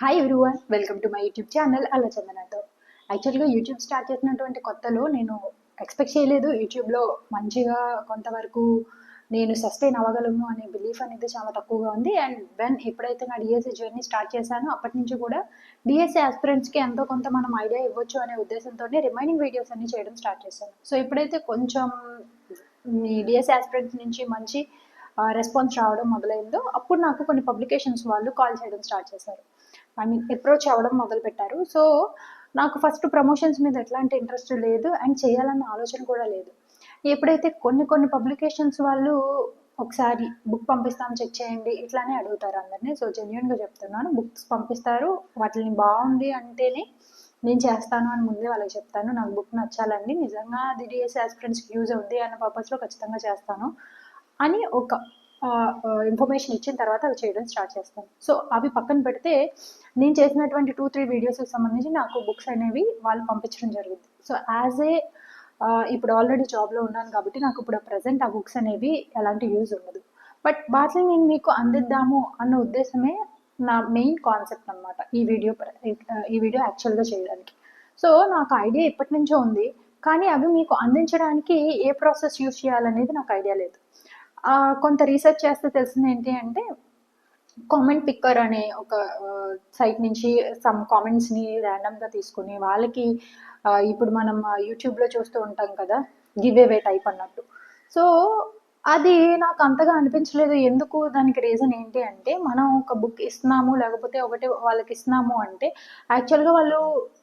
Hi everyone, welcome to my YouTube channel అలా చందనతో. యాక్చువల్గా YouTube start చేసినటువంటి కొత్తలో నేను ఎక్స్పెక్ట్ చేయలేదు యూట్యూబ్లో మంచిగా కొంతవరకు నేను సస్టైన్ అవ్వగలను అనే బిలీఫ్ అనేది చాలా తక్కువగా ఉంది. అండ్ ఎప్పుడైతే నా డిఎస్సి జర్నీ స్టార్ట్ చేశానో అప్పటి నుంచి కూడా డిఎస్సి ఆస్పిరెంట్స్కి ఎంతో కొంత మనం ఐడియా ఇవ్వచ్చు అనే ఉద్దేశంతో రిమైనింగ్ వీడియోస్ అన్ని చేయడం స్టార్ట్ చేశాను. సో ఇప్పుడైతే కొంచెం ఈ డిఎస్సి ఆస్పిరెంట్స్ నుంచి మంచి రెస్పాన్స్ రావడం మొదలైందో అప్పుడు నాకు కొన్ని పబ్లికేషన్స్ వాళ్ళు కాల్ చేయడం స్టార్ట్ చేశారు. అప్రోచ్ అవ్వడం మొదలుపెట్టారు. సో నాకు ఫస్ట్ ప్రమోషన్స్ మీద ఎట్లాంటి ఇంట్రెస్ట్ లేదు అండ్ చేయాలన్న ఆలోచన కూడా లేదు. ఎప్పుడైతే కొన్ని పబ్లికేషన్స్ వాళ్ళు ఒకసారి బుక్ పంపిస్తాం చెక్ చేయండి ఇట్లానే అడుగుతారు అందరినీ. సో జెన్యున్గా చెప్తున్నాను, బుక్స్ పంపిస్తారు, వాటిని బాగుంది అంటేనే నేను చేస్తాను అని ముందే వాళ్ళకి చెప్తాను. నాకు బుక్ నచ్చాలండి, నిజంగా అది డిఎస్సి ఆస్పిరెంట్స్కి యూజ్ అవుద్ది అన్న పర్పస్లో ఖచ్చితంగా చేస్తాను అని ఒక ఇన్ఫర్మేషన్ ఇచ్చిన తర్వాత అవి చేయడం స్టార్ట్ చేస్తాను. సో అవి పక్కన పెడితే నేను చేసినటువంటి 2-3 వీడియోస్కి సంబంధించి నాకు బుక్స్ అనేవి వాళ్ళు పంపించడం జరిగింది. సో యాజ్ ఏ ఇప్పుడు ఆల్రెడీ జాబ్లో ఉన్నాను కాబట్టి నాకు ఇప్పుడు ప్రజెంట్ ఆ బుక్స్ అనేవి ఎలాంటి యూజ్ ఉండదు. బట్ వాటిని నేను మీకు అందిద్దాము అన్న ఉద్దేశమే నా మెయిన్ కాన్సెప్ట్ అనమాట ఈ వీడియో యాక్చువల్గా చేయడానికి. సో నాకు ఐడియా ఇప్పటి నుంచో ఉంది, కానీ అవి మీకు అందించడానికి ఏ ప్రాసెస్ యూజ్ చేయాలనేది నాకు ఐడియా లేదు. కొంత రీసెర్చ్ చేస్తే తెలిసింది ఏంటి అంటే, కామెంట్ పిక్కర్ అనే ఒక సైట్ నుంచి సమ్ కామెంట్స్ని ర్యాండమ్గా తీసుకుని వాళ్ళకి ఇప్పుడు మనం యూట్యూబ్లో చూస్తూ ఉంటాం కదా గివ్ అవే టైప్ అన్నట్టు. సో అది నాకు అంతగా అనిపించలేదు. ఎందుకు, దానికి రీజన్ ఏంటి అంటే, మనం ఒక బుక్ ఇస్తున్నాము లేకపోతే ఒకటి వాళ్ళకి ఇస్తున్నాము అంటే యాక్చువల్గా వాళ్ళు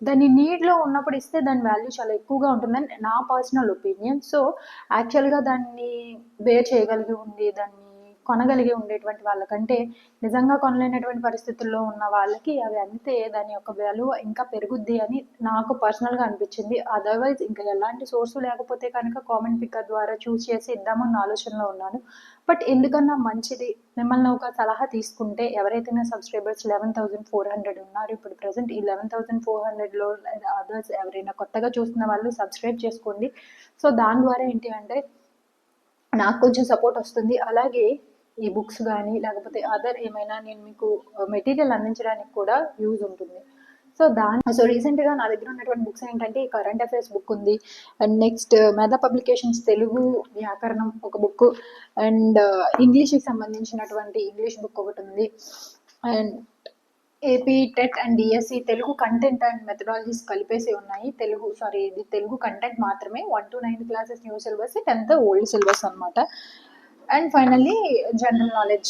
దాన్ని నీడ్లో ఉన్నప్పుడు ఇస్తే దాని వాల్యూ చాలా ఎక్కువగా ఉంటుందని నా పర్సనల్ ఒపీనియన్. సో యాక్చువల్గా దాన్ని బేర్ చేయగలిగి ఉండి దాన్ని కొనగలిగి ఉండేటువంటి వాళ్ళకంటే నిజంగా కొనలేనటువంటి పరిస్థితుల్లో ఉన్న వాళ్ళకి అవి అందితే దాని యొక్క వాల్యూ ఇంకా పెరుగుద్ది అని నాకు పర్సనల్గా అనిపించింది. అదర్వైజ్ ఇంకా ఎలాంటి సోర్సు లేకపోతే కనుక కామెంట్ పిక్కర్ ద్వారా చూస్ చేసి ఇద్దామన్న ఆలోచనలో ఉన్నాను. బట్ ఎందుకన్నా మంచిది మిమ్మల్ని ఒక సలహా తీసుకుంటే, ఎవరైతే నా సబ్స్క్రైబర్స్ 11,400 ఉన్నారు ఇప్పుడు ప్రజెంట్, ఈ 11,400లో అదర్స్ ఎవరైనా కొత్తగా చూస్తున్న వాళ్ళు సబ్స్క్రైబ్ చేసుకోండి. సో దాని ద్వారా ఏంటి అంటే నాకు కొంచెం సపోర్ట్ వస్తుంది. అలాగే ఈ బుక్స్ కానీ లేకపోతే అదర్ ఏమైనా నేను మీకు మెటీరియల్ అందించడానికి కూడా యూజ్ ఉంటుంది. సో రీసెంట్గా నా దగ్గర ఉన్నటువంటి బుక్స్ ఏంటంటే ఈ కరెంట్ అఫైర్స్ బుక్ ఉంది, అండ్ నెక్స్ట్ మెదా పబ్లికేషన్స్ తెలుగు వ్యాకరణం ఒక బుక్, అండ్ ఇంగ్లీష్కి సంబంధించినటువంటి ఇంగ్లీష్ బుక్ ఒకటి ఉంది, and AP TET and DSC Telugu content and methodologies కలిపేసి ఉన్నాయి. ఇది తెలుగు కంటెంట్ మాత్రమే, 1 to 9 classes new syllabus, 10th old syllabus అనమాట. And finally general knowledge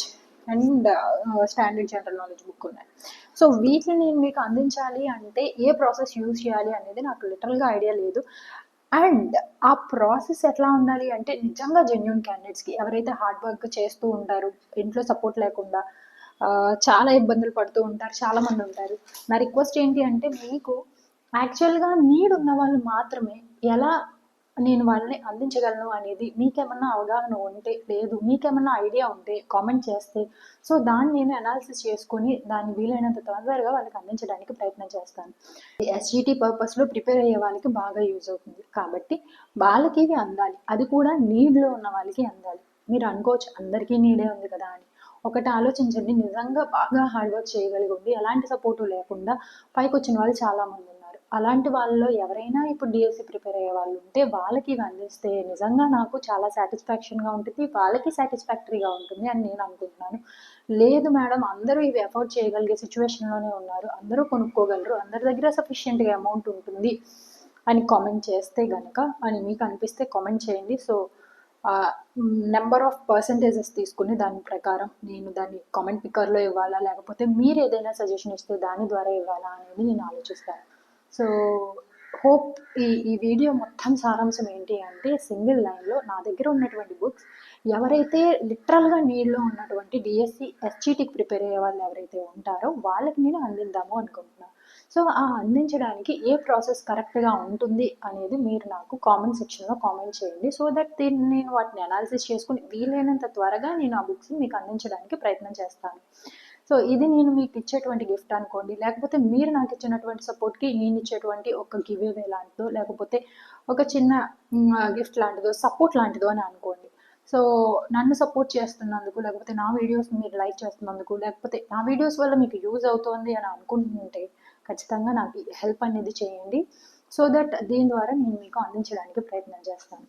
and standard general knowledge book ఉన్నాయి. సో వీటిని నేను మీకు అందించాలి అంటే ఏ ప్రాసెస్ యూజ్ చేయాలి అనేది నాకు లిటరల్గా ఐడియా లేదు. అండ్ ఆ ప్రాసెస్ ఎట్లా ఉండాలి అంటే, నిజంగా జెన్యున్ క్యాండిడేట్స్కి, ఎవరైతే హార్డ్ వర్క్ చేస్తూ ఉంటారు ఇంట్లో సపోర్ట్ లేకుండా చాలా ఇబ్బందులు పడుతూ ఉంటారు, చాలామంది ఉంటారు. నా రిక్వెస్ట్ ఏంటి అంటే, మీకు యాక్చువల్గా నీడ్ ఉన్న వాళ్ళు మాత్రమే ఎలా నేను వాళ్ళని అందించగలను అనేది మీకేమన్నా అవగాహన ఉంటే, లేదు మీకేమన్నా ఐడియా ఉంటే కామెంట్ చేస్తే, సో దాన్ని నేను అనాలిసిస్ చేసుకొని దాన్ని వీలైనంత తొందరగా వాళ్ళకి అందించడానికి ప్రయత్నం చేస్తాను. ఎస్జిటి పర్పస్లో ప్రిపేర్ అయ్యే వాళ్ళకి బాగా యూజ్ అవుతుంది కాబట్టి వాళ్ళకి ఇవి అందాలి, అది కూడా నీడ్లో ఉన్న వాళ్ళకి అందాలి. మీరు అనుకోవచ్చు అందరికీ నీడే ఉంది కదా అని. ఒకటి ఆలోచించండి, నిజంగా బాగా హార్డ్ వర్క్ చేయగలిగి ఉండి ఎలాంటి సపోర్టు లేకుండా పైకి వచ్చిన వాళ్ళు చాలామంది ఉన్నారు. అలాంటి వాళ్ళలో ఎవరైనా ఇప్పుడు డిఎస్సి ప్రిపేర్ అయ్యే వాళ్ళు ఉంటే వాళ్ళకి ఇవి అందిస్తే నిజంగా నాకు చాలా సాటిస్ఫాక్షన్గా ఉంటుంది, వాళ్ళకి సాటిస్ఫాక్టరీగా ఉంటుంది అని నేను అనుకుంటున్నాను. లేదు మేడం అందరూ ఇవి అఫోర్డ్ చేయగలిగే సిచ్యువేషన్లోనే ఉన్నారు, అందరూ కొనుక్కోగలరు, అందరి దగ్గర సఫిషియెంట్గా అమౌంట్ ఉంటుంది అని కామెంట్ చేస్తే గనక, అని మీకు అనిపిస్తే కామెంట్ చేయండి. సో నెంబర్ ఆఫ్ పర్సంటేజెస్ తీసుకుని దాని ప్రకారం నేను దాన్ని కామెంట్ పిక్కర్లో ఇవ్వాలా లేకపోతే మీరు ఏదైనా సజెషన్ ఇస్తే దాని ద్వారా ఇవ్వాలా అనేది నేను ఆలోచిస్తాను. సో హోప్ ఈ వీడియో మొత్తం సారాంశం ఏంటి అంటే, సింగిల్ లైన్లో నా దగ్గర ఉన్నటువంటి బుక్స్ ఎవరైతే లిటరల్గా నీడ్లో ఉన్నటువంటి డిఎస్సి ఎస్జిటికి ప్రిపేర్ అయ్యే వాళ్ళు ఎవరైతే ఉంటారో వాళ్ళకి నేను అందిద్దాము అనుకుంటున్నాను. సో ఆ అందించడానికి ఏ ప్రాసెస్ కరెక్ట్గా ఉంటుంది అనేది మీరు నాకు కామెంట్ సెక్షన్లో కామెంట్ చేయండి. సో దట్ నేను వాటిని అనాలిసిస్ చేసుకుని వీలైనంత త్వరగా నేను ఆ బుక్స్ మీకు అందించడానికి ప్రయత్నం చేస్తాను. సో ఇది నేను మీకు ఇచ్చేటువంటి గిఫ్ట్ అనుకోండి, లేకపోతే మీరు నాకు ఇచ్చినటువంటి సపోర్ట్కి నేను ఇచ్చేటువంటి ఒక గివ్ అవే లాంటిదో లేకపోతే ఒక చిన్న గిఫ్ట్ లాంటిదో సపోర్ట్ లాంటిదో అని అనుకోండి. సో నన్ను సపోర్ట్ చేస్తున్నందుకు, లేకపోతే నా వీడియోస్ మీరు లైక్ చేస్తున్నందుకు, లేకపోతే నా వీడియోస్ వల్ల మీకు యూజ్ అవుతోంది అని అనుకుంటుంటే ఖచ్చితంగా నాకు హెల్ప్ అనేది చేయండి. సో దట్ దీని ద్వారా నేను మీకు అందించడానికి ప్రయత్నం చేస్తాను.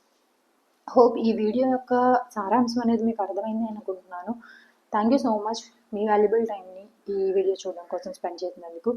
హోప్ ఈ వీడియో యొక్క సారాంశం అనేది మీకు అర్థమైంది అనుకుంటున్నాను. Thank you so much me valuable టైంని ఈ వీడియో చూడడం కోసం స్పెండ్ చేసినందుకు.